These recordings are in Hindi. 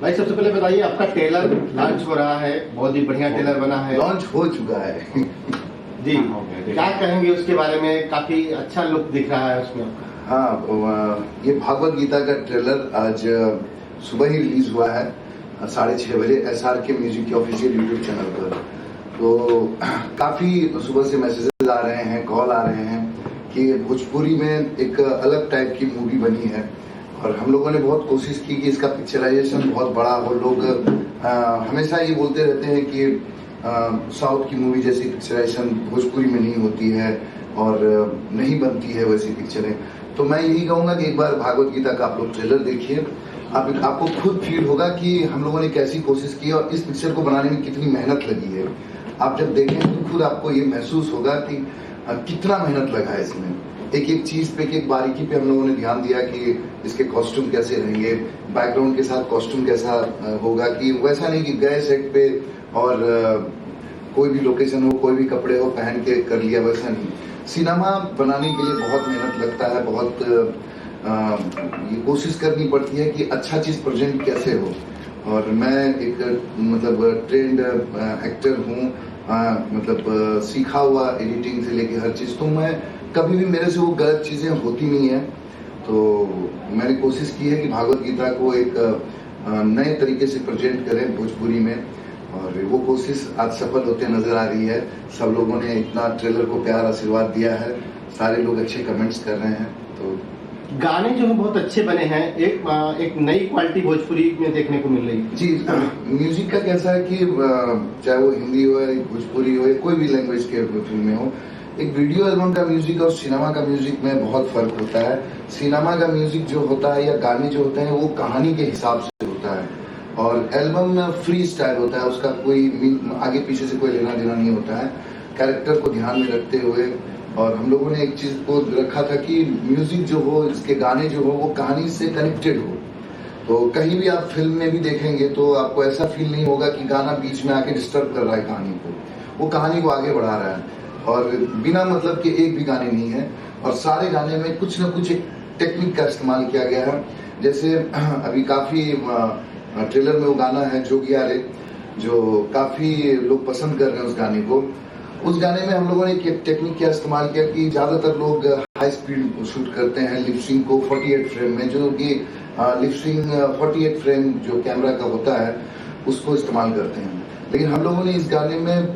भाई सबसे पहले बताइए, आपका ट्रेलर लॉन्च हो रहा है, बहुत ही बढ़िया ट्रेलर बना है। लॉन्च हो चुका है जी, क्या कहेंगे उसके बारे में? काफी अच्छा लुक दिख रहा है उसमें आपका। हाँ, ये भागवत गीता का ट्रेलर आज सुबह ही रिलीज हुआ है 6:30 बजे SRK म्यूजिक के ऑफिशियल यूट्यूब चैनल पर। तो काफी सुबह से मैसेजेस आ रहे हैं, कॉल आ रहे हैं कि भोजपुरी में एक अलग टाइप की मूवी बनी है और हम लोगों ने बहुत कोशिश की कि इसका पिक्चराइजेशन बहुत बड़ा हो। लोग हमेशा ये बोलते रहते हैं कि साउथ की मूवी जैसी पिक्चराइजेशन भोजपुरी में नहीं होती है और नहीं बनती है वैसी पिक्चरें। तो मैं यही कहूँगा कि एक बार भागवत गीता का आप लोग ट्रेलर देखिए, आपको खुद फील होगा कि हम लोगों ने कैसी कोशिश की और इस पिक्चर को बनाने में कितनी मेहनत लगी है। आप जब देखें तो खुद आपको ये महसूस होगा कि कितना मेहनत लगा है इसमें। एक एक चीज पे, एक बारीकी पे हम लोगों ने ध्यान दिया कि इसके कॉस्ट्यूम कैसे रहेंगे, बैकग्राउंड के साथ कॉस्ट्यूम कैसा होगा, कि वैसा नहीं कि गए सेट पे और कोई भी लोकेशन हो, कोई भी कपड़े हो पहन के कर लिया, वैसा नहीं। सिनेमा बनाने के लिए बहुत मेहनत लगता है, बहुत ये कोशिश करनी पड़ती है कि अच्छा चीज प्रेजेंट कैसे हो। और मैं एक मतलब ट्रेंड एक्टर हूँ, मतलब सीखा हुआ एडिटिंग से लेके हर चीज, तो मैं कभी भी मेरे से वो गलत चीजें होती नहीं है। तो मैंने कोशिश की है कि भागवत गीता को एक नए तरीके से प्रेजेंट करें भोजपुरी में, और वो कोशिश आज सफल होते नजर आ रही है। सब लोगों ने इतना ट्रेलर को प्यार आशीर्वाद दिया है, सारे लोग अच्छे कमेंट्स कर रहे हैं। तो गाने जो है बहुत अच्छे बने हैं, एक नई क्वालिटी भोजपुरी में देखने को मिल रही है। जी, म्यूजिक का कैसा है कि चाहे वो हिंदी हो या भोजपुरी हो या कोई भी लैंग्वेज के फिल्में हो, एक वीडियो एल्बम का म्यूजिक और सिनेमा का म्यूजिक में बहुत फर्क होता है। सिनेमा का म्यूजिक जो होता है या गाने जो होते हैं वो कहानी के हिसाब से होता है, और एल्बम में फ्री स्टाइल होता है, उसका कोई आगे पीछे से कोई लेना देना नहीं होता है, कैरेक्टर को ध्यान में रखते हुए। और हम लोगों ने एक चीज को रखा था कि म्यूजिक जो हो, इसके गाने जो हो, वो कहानी से कनेक्टेड हो। तो कहीं भी आप फिल्म में भी देखेंगे तो आपको ऐसा फील नहीं होगा कि गाना बीच में आके डिस्टर्ब कर रहा है कहानी को, वो कहानी को आगे बढ़ा रहा है। और बिना मतलब के एक भी गाने नहीं है, और सारे गाने में कुछ न कुछ एक टेक्निक का इस्तेमाल किया गया है। जैसे अभी काफी ट्रेलर में वो गाना है जोगिया रे, जो काफी लोग पसंद कर रहे हैं उस गाने को। उस गाने में हम लोगों ने एक टेक्निक का इस्तेमाल किया कि ज्यादातर लोग हाई स्पीड शूट करते हैं लिपसिंग को 48 फ्रेम में, जो कि लिपसिंग 48 फ्रेम जो कैमरा का होता है उसको इस्तेमाल करते हैं। लेकिन हम लोगों ने इस गाने में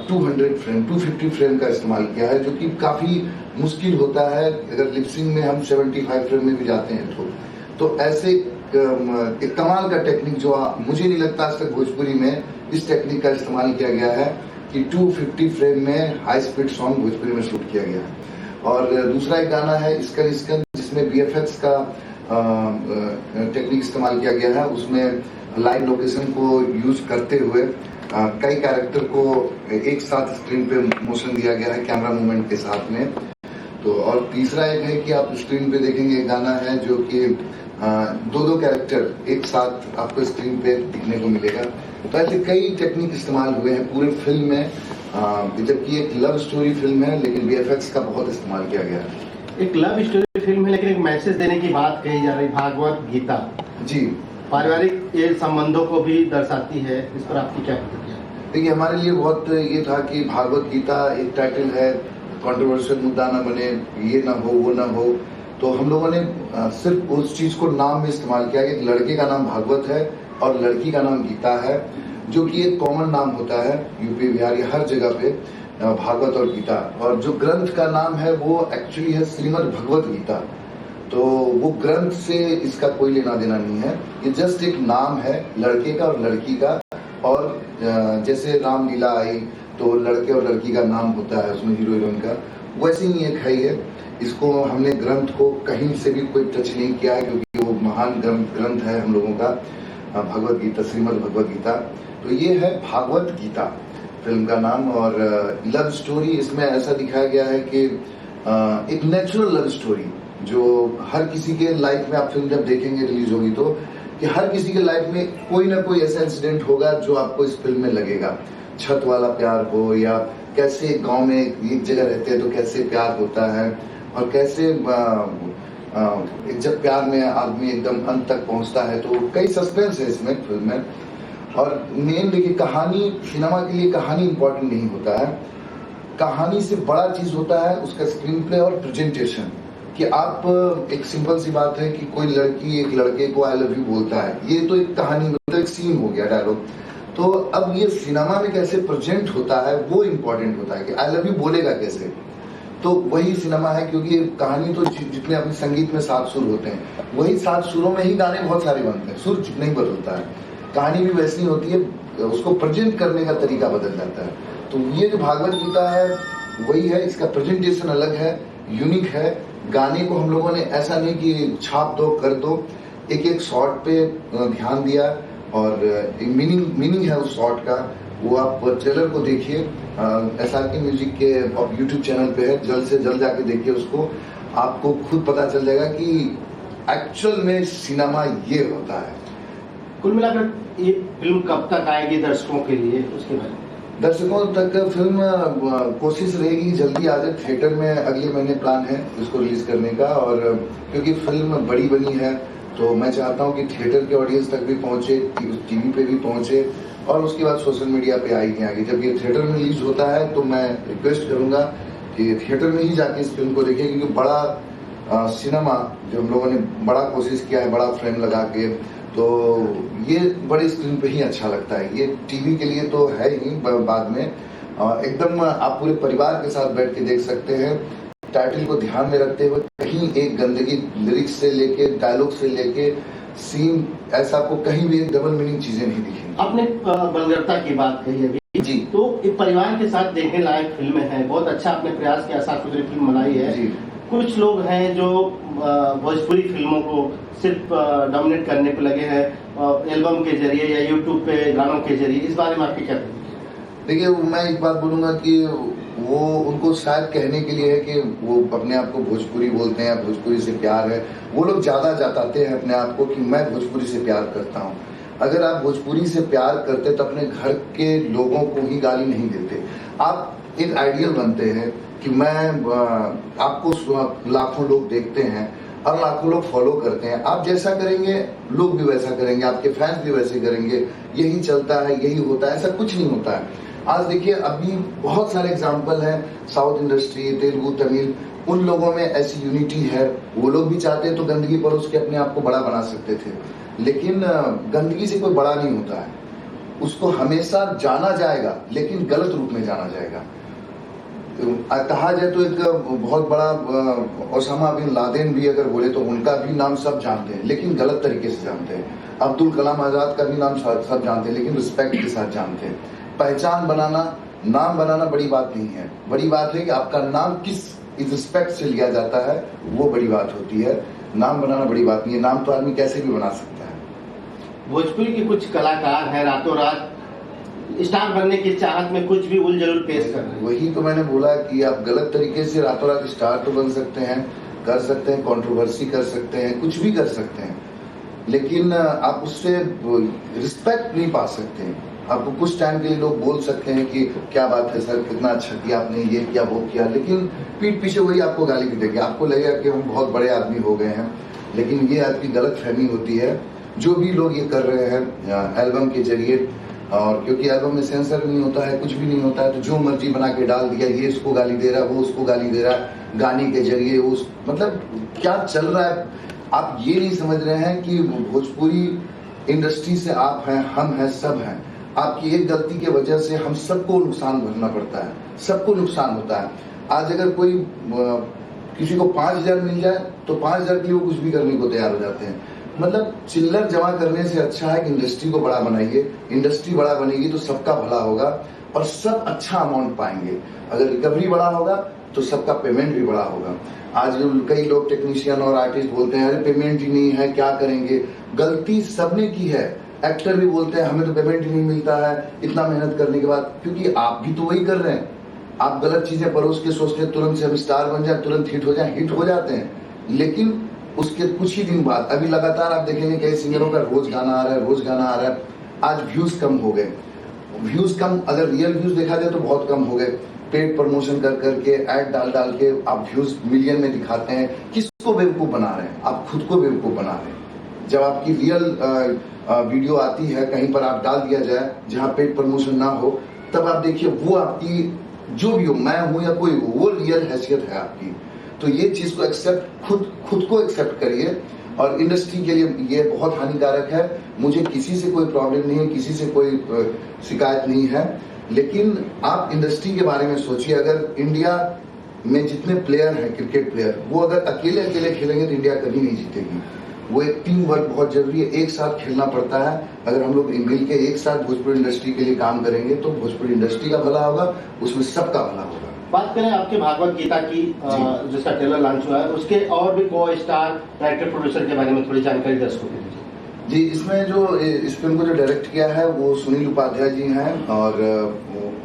200 फ्रेम 250 फ्रेम का इस्तेमाल किया है, जो कि काफी मुश्किल होता है अगर लिपसिंग में हम 75 फ्रेम में भी जाते हैं। तो ऐसे एक कमाल का टेक्निक जो मुझे नहीं लगता आज तक भोजपुरी में इस टेक्निक का इस्तेमाल किया गया है कि 250 फ्रेम में हाई स्पीड सॉन्ग भोजपुरी में शूट किया गया है। और दूसरा एक गाना है इसकन इसकन, जिसमें VFX का टेक्निक इस्तेमाल किया गया है। उसमें लाइव लोकेशन को यूज करते हुए कई कैरेक्टर को एक साथ स्क्रीन पे मोशन दिया गया है कैमरा मूवमेंट के साथ में। तो और तीसरा एक है कि आप स्क्रीन पे देखेंगे गाना है जो कि दो कैरेक्टर एक साथ आपको स्क्रीन पे दिखने को मिलेगा। तो ऐसे कई टेक्निक इस्तेमाल हुए हैं पूरे फिल्म में, जबकि एक लव स्टोरी फिल्म है लेकिन VFX का बहुत इस्तेमाल किया गया है। एक लव स्टोरी फिल्म है लेकिन एक मैसेज देने की बात कही जा रही, भागवत गीता जी पारिवारिक ये संबंधों को भी दर्शाती है, इस पर आपकी क्या प्रतिक्रिया? देखिए, हमारे लिए बहुत ये था कि भागवत गीता एक टाइटल है, कंट्रोवर्शियल मुद्दा ना बने, ये ना हो वो ना हो। तो हम लोगों ने सिर्फ उस चीज को नाम में इस्तेमाल किया कि लड़के का नाम भागवत है और लड़की का नाम गीता है, जो कि एक कॉमन नाम होता है यूपी बिहार या हर जगह पे, भागवत और गीता। और जो ग्रंथ का नाम है वो एक्चुअली है श्रीमद् भगवत गीता। तो वो ग्रंथ से इसका कोई लेना देना नहीं है, ये जस्ट एक नाम है लड़के का और लड़की का। और जैसे रामलीला आई तो लड़के और लड़की का नाम होता है उसमें हीरो हीरोइन का, वैसे ही एक है ये। इसको हमने ग्रंथ को कहीं से भी कोई टच नहीं किया है, क्योंकि वो महान ग्रंथ है हम लोगों का, भगवत गीता, श्रीमद् भगवत गीता। तो ये है भागवत गीता फिल्म का नाम। और लव स्टोरी इसमें ऐसा दिखाया गया है कि एक नेचुरल लव स्टोरी जो हर किसी के लाइफ में, आप फिल्म जब देखेंगे रिलीज होगी तो, कि हर किसी के लाइफ में कोई ना कोई ऐसा इंसिडेंट होगा जो आपको इस फिल्म में लगेगा। छत वाला प्यार हो, या कैसे गांव में एक जगह रहते हैं तो कैसे प्यार होता है, और कैसे जब प्यार में आदमी एकदम अंत तक पहुंचता है, तो कई सस्पेंस है इसमें फिल्म में। और मेन देखिए, कहानी, सिनेमा के लिए कहानी इंपॉर्टेंट नहीं होता है, कहानी से बड़ा चीज होता है उसका स्क्रीन प्ले और प्रेजेंटेशन। कि आप, एक सिंपल सी बात है कि कोई लड़की एक लड़के को आई लव यू बोलता है, ये तो एक कहानी, मतलब एक सीन हो गया, डायलॉग। तो अब ये सिनेमा में कैसे प्रेजेंट होता है वो इम्पोर्टेंट होता है कि आई लव यू बोलेगा कैसे। तो वही सिनेमा है, क्योंकि कहानी तो जितने अपने संगीत में 7 सुर होते हैं, वही 7 सुरों में ही गाने बहुत सारे बनते हैं, सुर नहीं बदलता है, कहानी भी वैसी होती है, उसको प्रेजेंट करने का तरीका बदल जाता है। तो ये जो भागवत गीता है वही है, इसका प्रेजेंटेशन अलग है, यूनिक है। गाने को हम लोगों ने ऐसा नहीं कि छाप दो कर दो, एक एक शॉट पे ध्यान दिया, और मीनिंग है उस शॉट का। वो आप ट्रेलर को देखिए, SRK म्यूजिक के यूट्यूब चैनल पे है, जल्द से जल्द जाके देखिए उसको, आपको खुद पता चल जाएगा कि एक्चुअल में सिनेमा ये होता है। कुल मिलाकर ये फिल्म कब तक आएगी दर्शकों के लिए, उसके बारे में? दर्शकों तक फिल्म कोशिश रहेगी जल्दी आ जाए थिएटर में, अगले महीने प्लान है इसको रिलीज करने का। और क्योंकि फिल्म बड़ी बनी है, तो मैं चाहता हूं कि थिएटर के ऑडियंस तक भी पहुंचे, टीवी पे भी पहुंचे, और उसके बाद सोशल मीडिया पे आएगी। जब ये थिएटर में रिलीज होता है तो मैं रिक्वेस्ट करूंगा कि थिएटर में ही जाके इस फिल्म को देखें, क्योंकि बड़ा सिनेमा जो हम लोगों ने बड़ा कोशिश किया है, बड़ा फ्रेम लगा के, तो ये बड़ी स्क्रीन पे ही अच्छा लगता है। ये टीवी के लिए तो है ही बाद में, एकदम आप पूरे परिवार के साथ बैठ के देख सकते हैं। टाइटल को ध्यान में रखते हुए कहीं एक गंदगी, लिरिक्स से लेके डायलॉग से लेके सीन, ऐसा आपको कहीं भी एक डबल मीनिंग चीजें नहीं दिखेंगी। आपने बलगरता की बात कही अभी जी, तो एक परिवार के साथ देखने लायक फिल्म है, बहुत अच्छा आपने प्रयास किया, साफ सुथरी फिल्म बनाई है जी। कुछ लोग हैं जो भोजपुरी फिल्मों को सिर्फ डोमिनेट करने पे लगे हैं, एल्बम के जरिए या यूट्यूब पे गानों के जरिए, इस बारे में आपकी क्या? देखिए, मैं एक बात बोलूंगा कि वो उनको शायद कहने के लिए है कि वो अपने आप को भोजपुरी बोलते हैं, भोजपुरी से प्यार है, वो लोग ज्यादा जताते हैं अपने आप को कि मैं भोजपुरी से प्यार करता हूँ। अगर आप भोजपुरी से प्यार करते तो अपने घर के लोगों को ही गाली नहीं देते। आप एक आइडियल बनते हैं कि मैं, आपको लाखों लोग देखते हैं और लाखों लोग फॉलो करते हैं, आप जैसा करेंगे लोग भी वैसा करेंगे, आपके फैंस भी वैसे करेंगे, यही चलता है, यही होता है, ऐसा कुछ नहीं होता है। आज देखिए, अभी बहुत सारे एग्जाम्पल हैं, साउथ इंडस्ट्री, तेलुगु, तमिल, उन लोगों में ऐसी यूनिटी है, वो लोग भी चाहते हैं तो गंदगी परोस के अपने आप को बड़ा बना सकते थे, लेकिन गंदगी से कोई बड़ा नहीं होता है, उसको हमेशा जाना जाएगा, लेकिन गलत रूप में जाना जाएगा। कहा जाए तो एक बहुत बड़ा ओसामा बिन लादेन भी अगर बोले तो उनका भी नाम सब जानते हैं, लेकिन गलत तरीके से जानते हैं। अब्दुल कलाम आजाद का भी नाम सब जानते हैं, लेकिन रिस्पेक्ट के साथ जानते हैं। पहचान बनाना, नाम बनाना बड़ी बात नहीं है, बड़ी बात है कि आपका नाम किस रिस्पेक्ट से लिया जाता है, वो बड़ी बात होती है। नाम बनाना बड़ी बात नहीं है, नाम तो आदमी कैसे भी बना सकता है। भोजपुरी के कुछ कलाकार हैं रातों रात स्टार बनने की चाहत में कुछ भी उलझुल पेश कर रहे हैं। वही तो मैंने बोला कि आप गलत तरीके से रातों रात स्टार तो बन सकते हैं, कर सकते हैं, कंट्रोवर्सी कर सकते हैं, कुछ भी कर सकते हैं, लेकिन आप उससे रिस्पेक्ट नहीं पा सकते हैं। आपको कुछ टाइम के लिए लोग बोल सकते हैं कि क्या बात है सर, कितना अच्छा किया आपने, ये किया वो किया, लेकिन पीठ पीछे वही आपको गाली भी देंगे, आपको लगेगा कि हम बहुत बड़े आदमी हो गए हैं, लेकिन ये आपकी गलत फहमी होती है। जो भी लोग ये कर रहे हैं एल्बम के जरिए, और क्योंकि एल्बम में सेंसर नहीं होता है, कुछ भी नहीं होता है, तो जो मर्जी बना के डाल दिया, ये इसको गाली दे रहा है, वो उसको गाली दे रहा है, गाने के जरिए उस, मतलब क्या चल रहा है। आप ये नहीं समझ रहे हैं कि भोजपुरी इंडस्ट्री से आप हैं, हम हैं, सब हैं। आपकी एक गलती के वजह से हम सबको नुकसान भरना पड़ता है, सबको नुकसान होता है। आज अगर कोई किसी को 5,000 मिल जाए तो 5,000 के लिए वो कुछ भी करने को तैयार हो जाते हैं। मतलब चिल्लर जमा करने से अच्छा है कि इंडस्ट्री को बड़ा बनाइए, इंडस्ट्री बड़ा बनेगी तो सबका भला होगा और सब अच्छा अमाउंट पाएंगे। अगर रिकवरी बड़ा होगा तो सबका पेमेंट भी बड़ा होगा। आज कई लोग टेक्नीशियन और आर्टिस्ट बोलते हैं अरे पेमेंट ही नहीं है, क्या करेंगे। गलती सबने की है। एक्टर भी बोलते हैं हमें तो पेमेंट ही नहीं मिलता है इतना मेहनत करने के बाद, क्योंकि आप भी तो वही कर रहे हैं। आप गलत चीजें परोस के सोचते हैं तुरंत से हम स्टार बन जाए, तुरंत हिट हो जाए, हिट हो जाते हैं, लेकिन उसके कुछ ही दिन बाद अभी लगातार आप देखेंगे कई सिंगरों का रोज गाना आ रहा है, रोज गाना आ रहा है। आज व्यूज कम हो गए, व्यूज कम, अगर रियल व्यूज देखा जाए तो बहुत कम हो गए। पेड प्रमोशन कर करके ऐड डाल डाल के आप व्यूज मिलियन में दिखाते हैं। किसको बेवकूफ बना रहे हैं? आप खुद को बेवकूफ बना रहे हैं। जब आपकी रियल वीडियो आती है, कहीं पर आप डाल दिया जाए जहां पेड प्रमोशन ना हो, तब आप देखिए वो आपकी जो भी हो, मैं हूं या कोई हो, वो रियल हैसियत है आपकी। तो ये चीज को एक्सेप्ट खुद को एक्सेप्ट करिए। और इंडस्ट्री के लिए ये बहुत हानिकारक है। मुझे किसी से कोई प्रॉब्लम नहीं है, किसी से कोई शिकायत नहीं है, लेकिन आप इंडस्ट्री के बारे में सोचिए। अगर इंडिया में जितने प्लेयर हैं, क्रिकेट प्लेयर, वो अगर अकेले अकेले खेलेंगे तो इंडिया कभी नहीं जीतेगी। वो एक टीम वर्क बहुत जरूरी है, एक साथ खेलना पड़ता है। अगर हम लोग मिल के एक साथ भोजपुरी इंडस्ट्री के लिए काम करेंगे तो भोजपुरी इंडस्ट्री का भला होगा, उसमें सबका भला होगा। बात करें आपके भागवत गीता की, जिसका ट्रेलर लॉन्च हुआ है, उसके और भी को स्टार डायरेक्टर प्रोड्यूसर के बारे में थोड़ी जानकारी दर्शकों को दीजिए। जी, इसमें जो इस फिल्म को जो डायरेक्ट किया है वो सुनील उपाध्याय जी हैं, और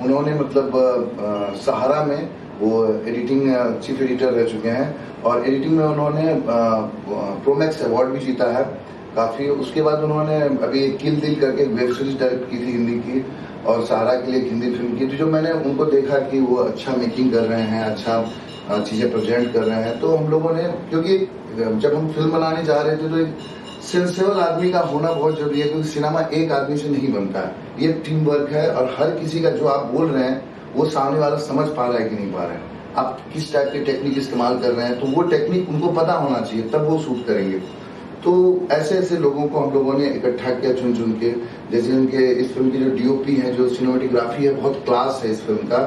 उन्होंने मतलब सहारा में वो एडिटिंग चीफ एडिटर रह चुके हैं, और एडिटिंग में उन्होंने प्रोमैक्स अवार्ड भी जीता है काफी। उसके बाद उन्होंने अभी किल दिल करके एक वेब सीरीज डायरेक्ट की थी हिंदी की, और सहारा के लिए एक हिंदी फिल्म की थी। जो मैंने उनको देखा कि वो अच्छा मेकिंग कर रहे हैं, अच्छा चीजें प्रेजेंट कर रहे हैं, तो हम लोगों ने, क्योंकि जब हम फिल्म बनाने जा रहे थे तो एक सेंसेबल आदमी का होना बहुत जरूरी है, क्योंकि सिनेमा एक आदमी से नहीं बनता है, ये टीम वर्क है। और हर किसी का जो आप बोल रहे हैं वो सामने वाला समझ पा रहा है कि नहीं पा रहा है, आप किस टाइप की टेक्निक इस्तेमाल कर रहे हैं, तो वो टेक्निक उनको पता होना चाहिए, तब वो शूट करेंगे। तो ऐसे ऐसे लोगों को हम लोगों ने इकट्ठा किया चुन चुन के। जैसे उनके इस फिल्म की जो डीओपी है, जो सिनेमेटोग्राफी है, बहुत क्लास है इस फिल्म का।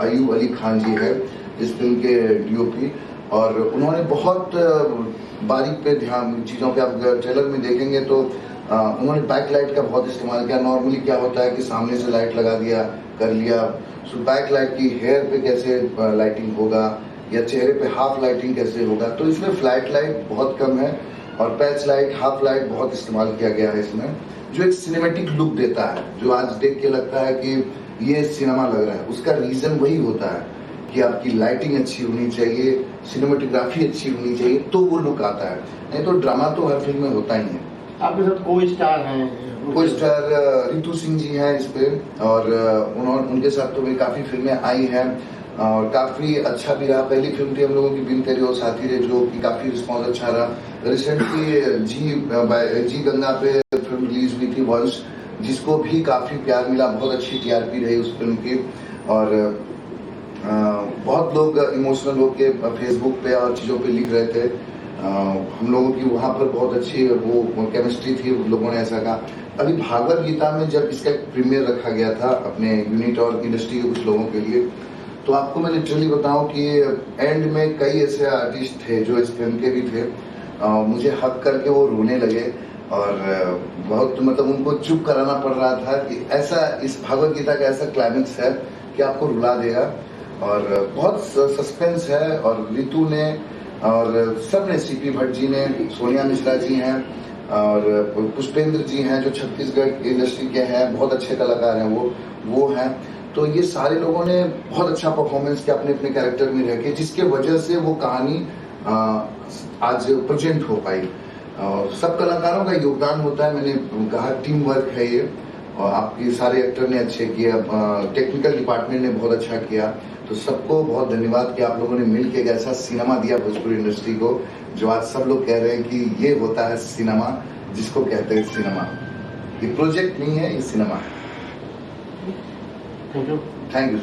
अयूब अली खान जी है इस फिल्म के डीओपी, और उन्होंने बहुत बारीक पे ध्यान चीज़ों पे, आप ट्रेलर में देखेंगे तो उन्होंने बैक लाइट का बहुत इस्तेमाल किया। नॉर्मली क्या होता है कि सामने से लाइट लगा दिया, कर लिया, सो बैक लाइट की हेयर पे कैसे लाइटिंग होगा, या चेहरे पे हाफ लाइटिंग कैसे होगा। तो इसमें फ्लैट लाइट बहुत कम है, और पैच लाइट, हाफ लाइट बहुत इस्तेमाल किया गया है इसमें, जो एक सिनेमेटिक लुक देता है, जो आज देख के लगता है कि ये सिनेमा लग रहा है। उसका रीजन वही होता है कि आपकी लाइटिंग अच्छी होनी चाहिए, सिनेमेटोग्राफी अच्छी होनी चाहिए, तो वो लुक आता है। नहीं तो ड्रामा तो हर फिल्म में होता ही है। आपके साथ को स्टार हैं? को स्टार रितु सिंह जी हैं इस पे, और उनके साथ तो मेरी काफी फिल्में आई हैं, और काफी अच्छा भी रहा। पहली फिल्म थी हम लोगों की बिन तेरे और साथी रे, जो कि काफी रिस्पॉन्स अच्छा रहा। रिसेंटली जी गंगा पे फिल्म रिलीज हुई थी वंश, जिसको भी काफी प्यार मिला, बहुत अच्छी टीआरपी रही उस फिल्म की। और बहुत लोग इमोशनल होके फेसबुक पे और चीजों पे लिख रहे थे। हम लोगों की वहां पर बहुत अच्छी वो केमिस्ट्री थी, लोगों ने ऐसा कहा। अभी भागवत गीता में जब इसका प्रीमियर रखा गया था अपने यूनिट और इंडस्ट्री के कुछ लोगों के लिए, तो आपको मैं लिटरली बताऊं कि एंड में कई ऐसे आर्टिस्ट थे जो इस फिल्म के भी थे, मुझे हक करके वो रोने लगे, और बहुत मतलब उनको चुप कराना पड़ रहा था कि ऐसा इस भागवत गीता का ऐसा क्लाइमेक्स है कि आपको रुला देगा। और बहुत सस्पेंस है, और रितु ने और सब ने, सीपी भट्ट जी ने, सोनिया मिश्रा जी हैं, और पुष्पेंद्र जी हैं जो छत्तीसगढ़ इंडस्ट्री के हैं, बहुत अच्छे कलाकार हैं वो हैं। तो ये सारे लोगों ने बहुत अच्छा परफॉर्मेंस किया अपने अपने कैरेक्टर में रह के, जिसके वजह से वो कहानी आज प्रेजेंट हो पाई। सब कलाकारों का योगदान होता है, मैंने कहा टीम वर्क है ये, और आपके सारे एक्टर ने अच्छे किया, टेक्निकल डिपार्टमेंट ने बहुत अच्छा किया। तो सबको बहुत धन्यवाद कि आप लोगों ने मिल के एक ऐसा सिनेमा दिया भोजपुरी इंडस्ट्री को, जो आज सब लोग कह रहे हैं कि ये होता है सिनेमा, जिसको कहते हैं सिनेमा। ये प्रोजेक्ट नहीं है, ये सिनेमा है। Thank you. Thank you.